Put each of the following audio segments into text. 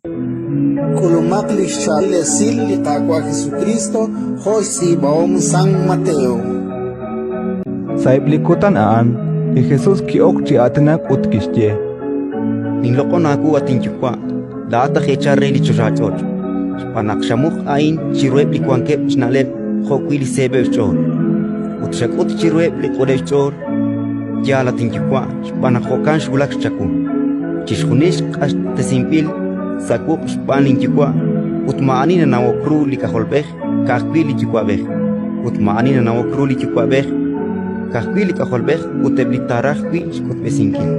Kulumakli Shale Sil Litakwa Jesucristo Hosi Baom San Mateo. Sa iblikutan aan, ni Jesus kiok chi atanak utkishye. Ninloko na ako ating yukwa, lahat kecha reli churachot. Panakshamuk ain chiruep likuankep chnalep hokwili sebe chor. Utshakut chiruep likode chor, ya lating yukwa, panakokan shulak chakun. Chishunish as tesimpil, sakuk spanin yukwa, utmaani na nawokru likaholbeh, kakbili yukwa beh. Utmaani na nawokru likukwa beh, kakbili kaholbeh, uteblitarahwi skutbesinkil.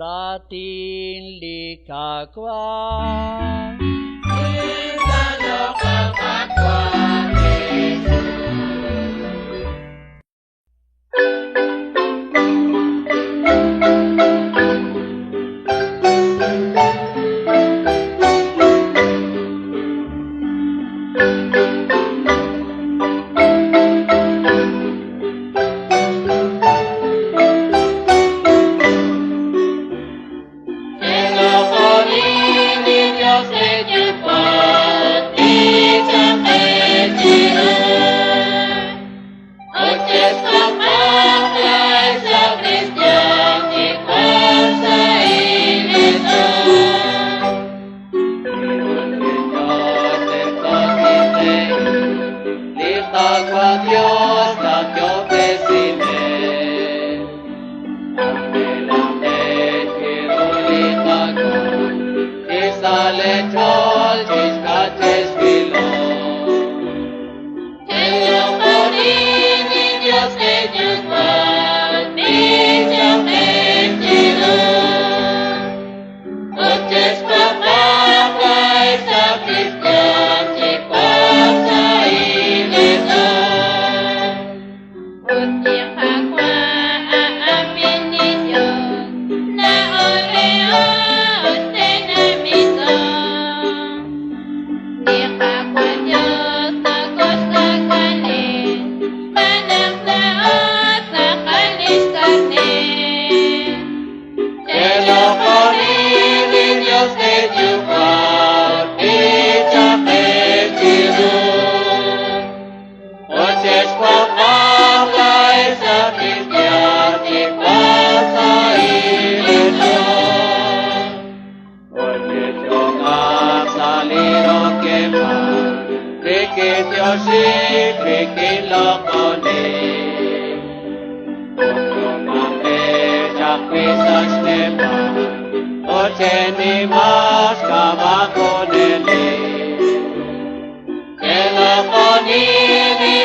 Ratin likakwa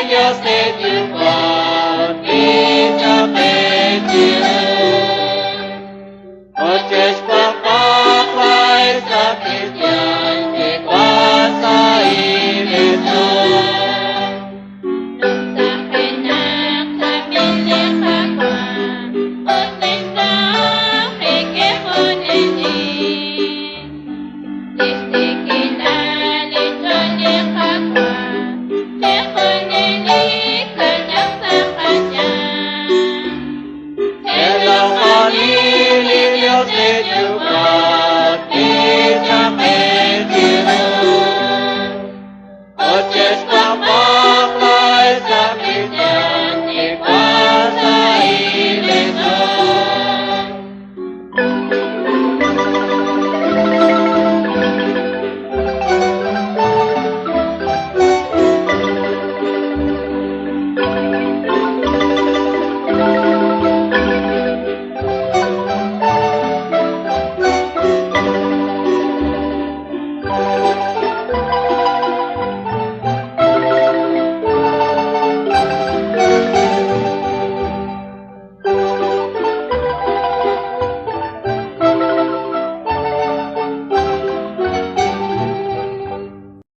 Dios te dio